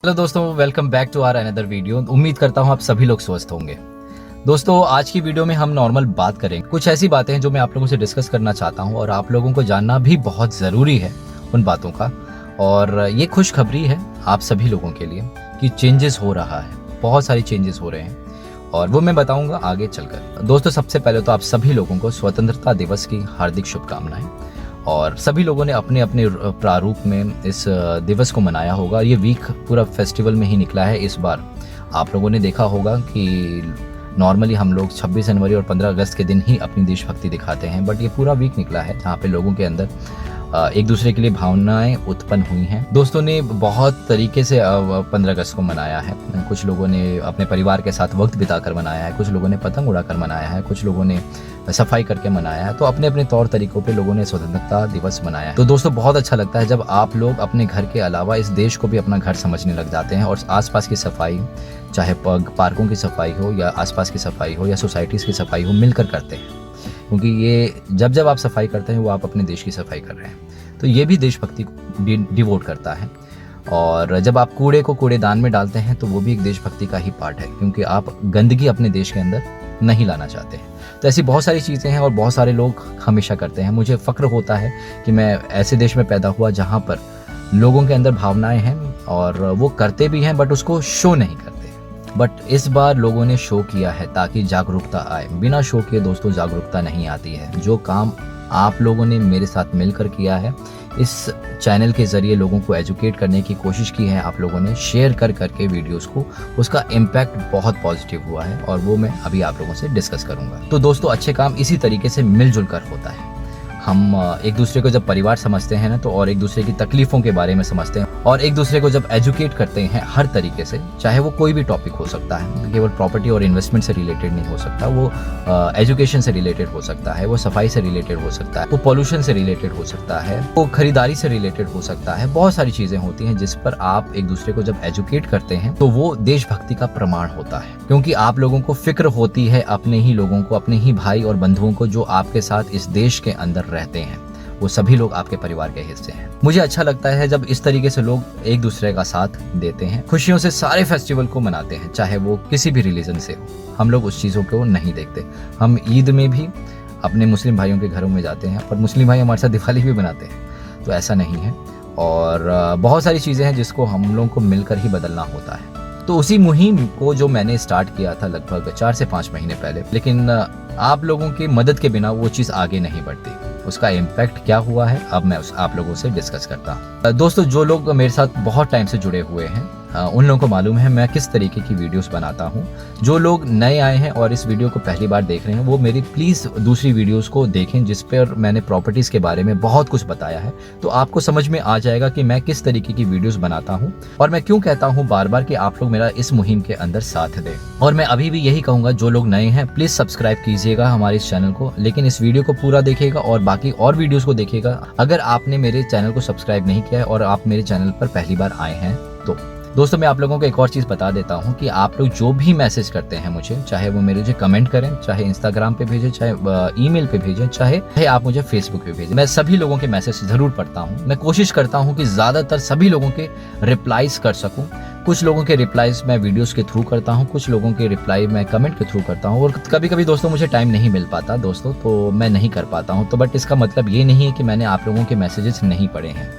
Hello दोस्तों, welcome back to our another video. उम्मीद करता हूँ आप सभी लोग स्वस्थ होंगे। दोस्तों, आज की वीडियो में हम नॉर्मल बात करेंगे। कुछ ऐसी बातें हैं जो मैं आप लोगों से डिस्कस करना चाहता हूँ और आप लोगों को जानना भी बहुत ज़रूरी है उन बातों का। और ये खुशखबरी है आप सभी लोगों के लिए कि चेंजेस हो रहा है, बहुत सारी चेंजेस हो रहे हैं और वो मैं बताऊँगा आगे चलकर। दोस्तों, सबसे पहले तो आप सभी लोगों को स्वतंत्रता दिवस की हार्दिक शुभकामनाएं। और सभी लोगों ने अपने अपने प्रारूप में इस दिवस को मनाया होगा। ये वीक पूरा फेस्टिवल में ही निकला है इस बार। आप लोगों ने देखा होगा कि नॉर्मली हम लोग 26 जनवरी और 15 अगस्त के दिन ही अपनी देशभक्ति दिखाते हैं, बट ये पूरा वीक निकला है जहाँ पे लोगों के अंदर एक दूसरे के लिए भावनाएं उत्पन्न हुई हैं। दोस्तों ने बहुत तरीके से 15 अगस्त को मनाया है। कुछ लोगों ने अपने परिवार के साथ वक्त बिताकर मनाया है, कुछ लोगों ने पतंग उड़ाकर मनाया है, कुछ लोगों ने सफाई करके मनाया है। तो अपने अपने तौर तरीकों पे लोगों ने स्वतंत्रता दिवस मनाया है। तो दोस्तों, बहुत अच्छा लगता है जब आप लोग अपने घर के अलावा इस देश को भी अपना घर समझने लग जाते हैं और आसपास की सफाई, चाहे पार्कों की सफाई हो या आसपास की सफाई हो या सोसाइटीज़ की सफाई हो, मिलकर करते हैं। क्योंकि ये जब आप सफाई करते हैं वो आप अपने देश की सफाई कर रहे हैं। तो ये भी देशभक्ति को डिवोट करता है। और जब आप कूड़े को कूड़ेदान में डालते हैं तो वो भी एक देशभक्ति का ही पार्ट है, क्योंकि आप गंदगी अपने देश के अंदर नहीं लाना चाहते हैं। तो ऐसी बहुत सारी चीज़ें हैं और बहुत सारे लोग हमेशा करते हैं। मुझे फ़ख्र होता है कि मैं ऐसे देश में पैदा हुआ जहाँ पर लोगों के अंदर भावनाएं हैं और वो करते भी हैं, बट उसको शो नहीं करते। बट इस बार लोगों ने शो किया है ताकि जागरूकता आए। बिना शो किए दोस्तों जागरूकता नहीं आती है। जो काम आप लोगों ने मेरे साथ मिलकर किया है, इस चैनल के ज़रिए लोगों को एजुकेट करने की कोशिश की है आप लोगों ने, शेयर कर करके वीडियोस को, उसका इम्पैक्ट बहुत पॉजिटिव हुआ है और वो मैं अभी आप लोगों से डिस्कस करूंगा। तो दोस्तों, अच्छे काम इसी तरीके से मिलजुल कर होता है। हम एक दूसरे को जब परिवार समझते हैं ना, तो और एक दूसरे की तकलीफ़ों के बारे में समझते हैं और एक दूसरे को जब एजुकेट करते हैं हर तरीके से, चाहे वो कोई भी टॉपिक हो सकता है, केवल प्रॉपर्टी और इन्वेस्टमेंट से रिलेटेड नहीं हो सकता, वो एजुकेशन से रिलेटेड हो सकता है, वो सफाई से रिलेटेड हो सकता है, वो पॉल्यूशन से रिलेटेड हो सकता है, वो खरीदारी से रिलेटेड हो सकता है। बहुत सारी चीज़ें होती हैं जिस पर आप एक दूसरे को जब एजुकेट करते हैं तो वो देशभक्ति का प्रमाण होता है। क्योंकि आप लोगों को फिक्र होती है अपने ही लोगों को, अपने ही भाई और बंधुओं को जो आपके साथ इस देश के अंदर रहते हैं। वो सभी लोग आपके परिवार के हिस्से हैं। मुझे अच्छा लगता है जब इस तरीके से लोग एक दूसरे का साथ देते हैं, खुशियों से सारे फेस्टिवल को मनाते हैं, चाहे वो किसी भी रिलीजन से हो। हम लोग उस चीज़ों को नहीं देखते। हम ईद में भी अपने मुस्लिम भाइयों के घरों में जाते हैं और मुस्लिम भाई हमारे साथ दिवाली भी मनाते हैं। तो ऐसा नहीं है। और बहुत सारी चीज़ें हैं जिसको हम लोगों को मिलकर ही बदलना होता है। तो उसी मुहिम को जो मैंने स्टार्ट किया था लगभग 4 से 5 महीने पहले, लेकिन आप लोगों की मदद के बिना वो चीज़ आगे नहीं बढ़ती। उसका इम्पैक्ट क्या हुआ है अब मैं आप लोगों से डिस्कस करता हूँ। दोस्तों, जो लोग मेरे साथ बहुत टाइम से जुड़े हुए हैं उन लोगों को मालूम है मैं किस तरीके की वीडियोस बनाता हूँ। जो लोग नए आए हैं और इस वीडियो को पहली बार देख रहे हैं, वो मेरी प्लीज़ दूसरी वीडियोस को देखें जिस पर मैंने प्रॉपर्टीज़ के बारे में बहुत कुछ बताया है। तो आपको समझ में आ जाएगा कि मैं किस तरीके की वीडियोस बनाता हूँ और मैं क्यों कहता हूँ बार बार कि आप लोग मेरा इस मुहिम के अंदर साथ दें। और मैं अभी भी यही कहूँगा, जो लोग नए हैं प्लीज़ सब्सक्राइब कीजिएगा हमारे इस चैनल को, लेकिन इस वीडियो को पूरा देखिएगा और बाकी और वीडियोज़ को देखिएगा। अगर आपने मेरे चैनल को सब्सक्राइब नहीं किया है और आप मेरे चैनल पर पहली बार आए हैं तो दोस्तों, मैं आप लोगों को एक और चीज़ बता देता हूं कि आप लोग जो भी मैसेज करते हैं मुझे, चाहे वो मुझे कमेंट करें, चाहे इंस्टाग्राम पे भेजें, चाहे ईमेल पे भेजें, चाहे आप मुझे फेसबुक पे भेजें, मैं सभी लोगों के मैसेज ज़रूर पढ़ता हूं। मैं कोशिश करता हूं कि ज़्यादातर सभी लोगों के रिप्लाईज कर सकूं। कुछ लोगों के रिप्लाईज मैं वीडियोस के थ्रू करता हूं, कुछ लोगों के रिप्लाई मैं कमेंट के थ्रू करता हूं और कभी कभी दोस्तों मुझे टाइम नहीं मिल पाता दोस्तों, तो मैं नहीं कर पाता हूँ। तो बट इसका मतलब ये नहीं है कि मैंने आप लोगों के मैसेजेस नहीं पढ़े हैं।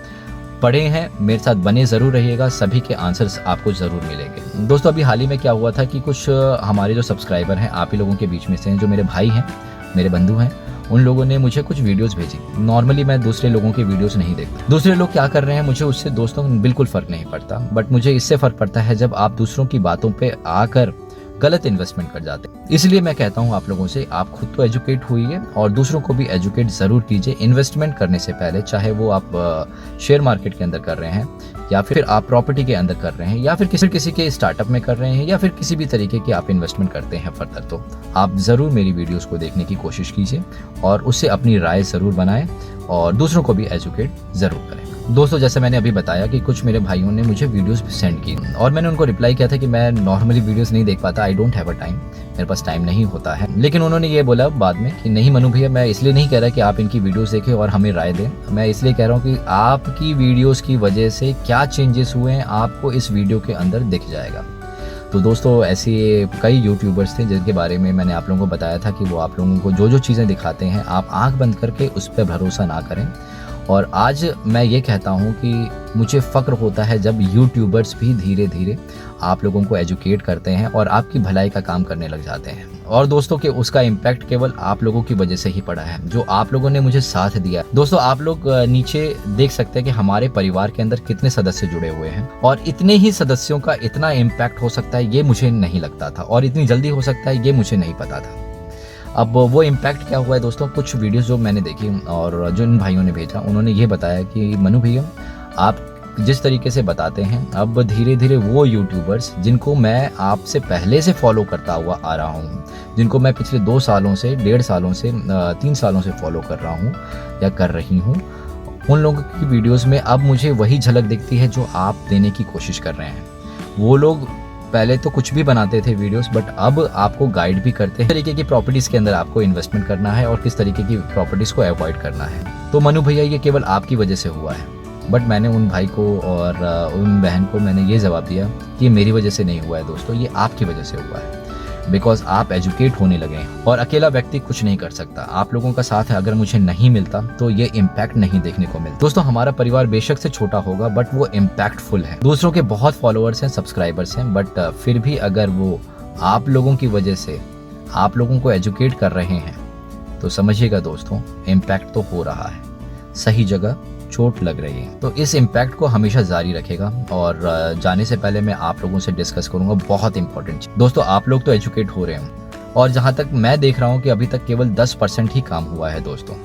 पढ़े हैं, मेरे साथ बने ज़रूर रहिएगा, सभी के आंसर्स आपको ज़रूर मिलेंगे। दोस्तों, अभी हाल ही में क्या हुआ था कि कुछ हमारे जो सब्सक्राइबर हैं आप ही लोगों के बीच में से हैं, जो मेरे भाई हैं, मेरे बंधु हैं, उन लोगों ने मुझे कुछ वीडियोस भेजी। नॉर्मली मैं दूसरे लोगों की वीडियोस नहीं देखता। दूसरे लोग क्या कर रहे हैं मुझे उससे दोस्तों बिल्कुल फ़र्क नहीं पड़ता, बट मुझे इससे फ़र्क पड़ता है जब आप दूसरों की बातों पर आकर गलत इन्वेस्टमेंट कर जाते हैं। इसलिए मैं कहता हूं आप लोगों से, आप खुद तो एजुकेट होइए और दूसरों को भी एजुकेट ज़रूर कीजिए इन्वेस्टमेंट करने से पहले, चाहे वो आप शेयर मार्केट के अंदर कर रहे हैं या फिर आप प्रॉपर्टी के अंदर कर रहे हैं या फिर किसी के स्टार्टअप में कर रहे हैं या फिर किसी भी तरीके की आप इन्वेस्टमेंट करते हैं फर्दर। तो आप ज़रूर मेरी वीडियोज़ को देखने की कोशिश कीजिए और उससे अपनी राय ज़रूर बनाएं और दूसरों को भी एजुकेट ज़रूर करें। दोस्तों जैसे मैंने अभी बताया कि कुछ मेरे भाइयों ने मुझे वीडियोस सेंड की और मैंने उनको रिप्लाई किया था कि मैं नॉर्मली वीडियोस नहीं देख पाता, I don't have a time, मेरे पास टाइम नहीं होता है। लेकिन उन्होंने ये बोला बाद में कि नहीं मनु भैया, मैं इसलिए नहीं कह रहा कि आप इनकी वीडियोस देखें और हमें राय दें, मैं इसलिए कह रहा हूँ कि आपकी वीडियोस की वजह से क्या चेंजेस हुए हैं आपको इस वीडियो के अंदर दिख जाएगा। तो दोस्तों ऐसे कई यूट्यूबर्स थे जिनके बारे में मैंने आप लोगों को बताया था कि वो आप लोगों को जो जो चीज़ें दिखाते हैं आप आंख बंद करके उस पर भरोसा ना करें। और आज मैं ये कहता हूँ कि मुझे फ़क्र होता है जब यूट्यूबर्स भी धीरे धीरे आप लोगों को एजुकेट करते हैं और आपकी भलाई का काम करने लग जाते हैं। और दोस्तों कि उसका इम्पैक्ट केवल आप लोगों की वजह से ही पड़ा है, जो आप लोगों ने मुझे साथ दिया। दोस्तों आप लोग नीचे देख सकते हैं कि हमारे परिवार के अंदर कितने सदस्य जुड़े हुए हैं और इतने ही सदस्यों का इतना इम्पैक्ट हो सकता है ये मुझे नहीं लगता था और इतनी जल्दी हो सकता है ये मुझे नहीं पता था। अब वो इम्पैक्ट क्या हुआ है दोस्तों, कुछ वीडियोस जो मैंने देखी और जो इन भाइयों ने भेजा उन्होंने ये बताया कि मनु भैया आप जिस तरीके से बताते हैं अब धीरे धीरे वो यूट्यूबर्स जिनको मैं आपसे पहले से फॉलो करता हुआ आ रहा हूँ, जिनको मैं पिछले 2 सालों से 1.5 सालों से 3 सालों से फॉलो कर रहा हूँ या कर रही हूँ, उन लोगों की वीडियोज़ में अब मुझे वही झलक दिखती है जो आप देने की कोशिश कर रहे हैं। वो लोग पहले तो कुछ भी बनाते थे वीडियोस, बट अब आपको गाइड भी करते हैं तरीके की प्रॉपर्टीज़ के अंदर आपको इन्वेस्टमेंट करना है और किस तरीके की प्रॉपर्टीज़ को अवॉइड करना है। तो मनु भैया ये केवल आपकी वजह से हुआ है, बट मैंने उन भाई को और उन बहन को मैंने ये जवाब दिया कि ये मेरी वजह से नहीं हुआ है दोस्तों, ये आपकी वजह से हुआ है। बिकॉज आप एजुकेट होने लगे हैं और अकेला व्यक्ति कुछ नहीं कर सकता। आप लोगों का साथ है अगर मुझे नहीं मिलता तो ये इम्पैक्ट नहीं देखने को मिलता। दोस्तों हमारा परिवार बेशक से छोटा होगा बट वो इम्पैक्टफुल है। दूसरों के बहुत फॉलोअर्स हैं, सब्सक्राइबर्स हैं, बट फिर भी अगर वो आप लोगों की वजह से आप लोगों को एजुकेट कर रहे हैं तो समझिएगा दोस्तों इम्पैक्ट तो हो रहा है, सही जगह चोट लग रही है। तो इस इम्पैक्ट को हमेशा जारी रखेगा। और जाने से पहले मैं आप लोगों से डिस्कस करूंगा बहुत इंपॉर्टेंट चीज। दोस्तों आप लोग तो एजुकेट हो रहे हैं और जहां तक मैं देख रहा हूं कि अभी तक केवल 10% ही काम हुआ है दोस्तों,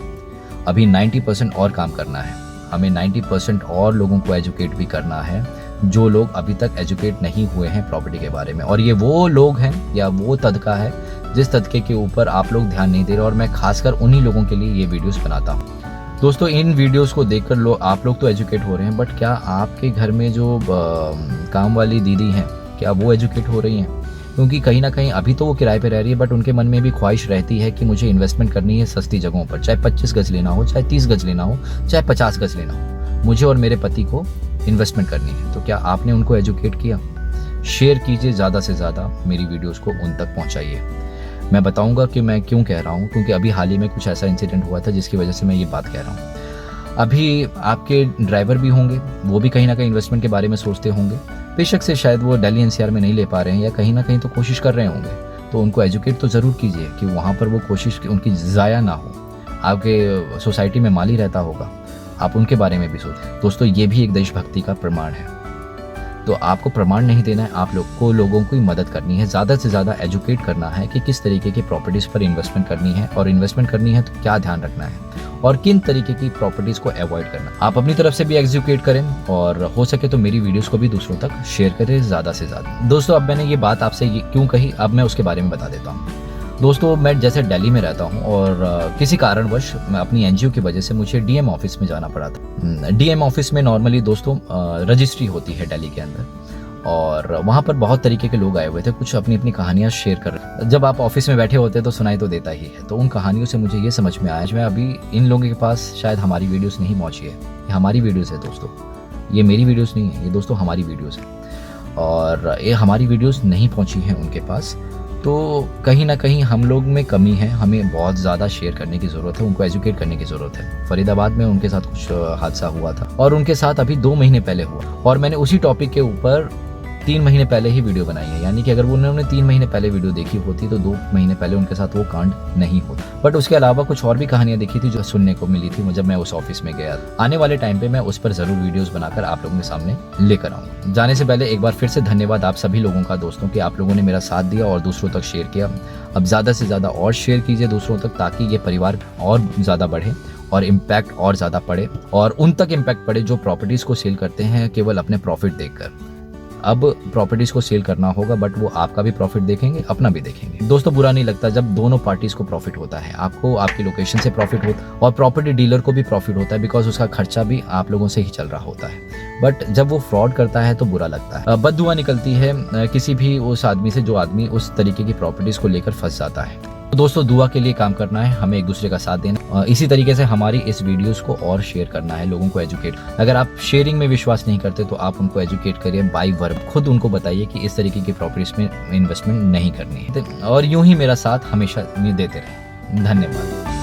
अभी 90% और काम करना है। हमें 90% और लोगों को एजुकेट भी करना है जो लोग अभी तक एजुकेट नहीं हुए हैं प्रॉपर्टी के बारे में। और ये वो लोग हैं या वो तबका है जिस तबके के ऊपर आप लोग ध्यान नहीं दे रहे और मैं खासकर उन्हीं लोगों के लिए ये वीडियोस बनाता हूँ। दोस्तों इन वीडियोस को देखकर आप लोग तो एजुकेट हो रहे हैं, बट क्या आपके घर में जो काम वाली दीदी हैं क्या वो एजुकेट हो रही हैं? क्योंकि कहीं ना कहीं अभी तो वो किराए पे रह रही है बट उनके मन में भी ख्वाहिश रहती है कि मुझे इन्वेस्टमेंट करनी है सस्ती जगहों पर, चाहे 25 गज लेना हो, चाहे 30 गज लेना हो, चाहे 50 गज लेना हो, मुझे और मेरे पति को इन्वेस्टमेंट करनी है। तो क्या आपने उनको एजुकेट किया? शेयर कीजिए ज़्यादा से ज़्यादा, मेरी वीडियोज़ को उन तक पहुँचाइए। मैं बताऊंगा कि मैं क्यों कह रहा हूं, क्योंकि अभी हाल ही में कुछ ऐसा इंसिडेंट हुआ था जिसकी वजह से मैं ये बात कह रहा हूं। अभी आपके ड्राइवर भी होंगे, वो भी कहीं ना कहीं इन्वेस्टमेंट के बारे में सोचते होंगे। बेशक से शायद वो दिल्ली एनसीआर में नहीं ले पा रहे हैं या कहीं ना कहीं तो कोशिश कर रहे होंगे, तो उनको एजुकेट तो ज़रूर कीजिए कि वहाँ पर वो कोशिश उनकी ज़ाया ना हो। आपके सोसाइटी में माली रहता होगा, आप उनके बारे में भी सोचें। दोस्तों ये भी एक देशभक्ति का प्रमाण है। तो आपको प्रमाण नहीं देना है, आप लोग को लोगों की मदद करनी है, ज़्यादा से ज़्यादा एजुकेट करना है कि किस तरीके की प्रॉपर्टीज़ पर इन्वेस्टमेंट करनी है और इन्वेस्टमेंट करनी है तो क्या ध्यान रखना है और किन तरीके की प्रॉपर्टीज़ को अवॉइड करना। आप अपनी तरफ से भी एजुकेट करें और हो सके तो मेरी वीडियोस को भी दूसरों तक शेयर करें ज़्यादा से ज़्यादा। दोस्तों अब मैंने ये बात आपसे क्यों कही, अब मैं उसके बारे में बता देता हूँ। दोस्तों मैं जैसे दिल्ली में रहता हूँ और किसी कारणवश मैं अपनी एनजीओ की वजह से मुझे डीएम ऑफिस में जाना पड़ा था। डीएम ऑफिस में नॉर्मली दोस्तों रजिस्ट्री होती है दिल्ली के अंदर और वहाँ पर बहुत तरीके के लोग आए हुए थे, कुछ अपनी अपनी कहानियाँ शेयर कर रहे। जब आप ऑफिस में बैठे होते हैं तो सुनाई तो देता ही है। तो उन कहानियों से मुझे ये समझ में आया मैं अभी इन लोगों के पास शायद हमारी वीडियोस नहीं पहुँची है। ये हमारी वीडियोस है दोस्तों, ये मेरी वीडियोस नहीं है, ये दोस्तों हमारी वीडियोस है और ये हमारी वीडियोस नहीं पहुँची हैं उनके पास। तो कहीं ना कहीं हम लोग में कमी है, हमें बहुत ज़्यादा शेयर करने की ज़रूरत है, उनको एजुकेट करने की ज़रूरत है। फरीदाबाद में उनके साथ कुछ हादसा हुआ था और उनके साथ अभी 2 महीने पहले हुआ और मैंने उसी टॉपिक के ऊपर 3 महीने पहले ही वीडियो बनाई है। यानी कि अगर उन्होंने 3 महीने पहले वीडियो देखी होती तो 2 महीने पहले उनके साथ वो कांड नहीं होता। बट उसके अलावा कुछ और भी कहानियां देखी थी जो सुनने को मिली थी जब मैं उस ऑफिस में गया। आने वाले टाइम पे मैं उस पर जरूर वीडियोस बनाकर आप लोगों के सामने लेकर आऊंगा। जाने से पहले एक बार फिर से धन्यवाद आप सभी लोगों का दोस्तों कि आप लोगों ने मेरा साथ दिया और दूसरों तक शेयर किया। अब ज़्यादा से ज़्यादा और शेयर कीजिए दूसरों तक ताकि ये परिवार और ज़्यादा बढ़े और इम्पैक्ट और ज़्यादा पड़े और उन तक इम्पैक्ट पड़े जो प्रॉपर्टीज़ को सेल करते हैं केवल अपने प्रॉफिट देखकर। अब प्रॉपर्टीज को सेल करना होगा, बट वो आपका भी प्रॉफिट देखेंगे, अपना भी देखेंगे। दोस्तों बुरा नहीं लगता जब दोनों पार्टीज को प्रॉफिट होता है, आपको आपकी लोकेशन से प्रॉफिट होता है और प्रॉपर्टी डीलर को भी प्रॉफिट होता है, बिकॉज उसका खर्चा भी आप लोगों से ही चल रहा होता है। बट जब वो फ्रॉड करता है तो बुरा लगता है, बददुआ निकलती है किसी भी उस आदमी से जो आदमी उस तरीके की प्रॉपर्टीज को लेकर फंस जाता है। तो दोस्तों दुआ के लिए काम करना है, हमें एक दूसरे का साथ देना, इसी तरीके से हमारी इस वीडियोस को और शेयर करना है, लोगों को एजुकेट। अगर आप शेयरिंग में विश्वास नहीं करते तो आप उनको एजुकेट करिए बाय वर्ब, खुद उनको बताइए कि इस तरीके की प्रॉपर्टीज में इन्वेस्टमेंट नहीं करनी है, और यूं ही मेरा साथ हमेशा देते रहे। धन्यवाद।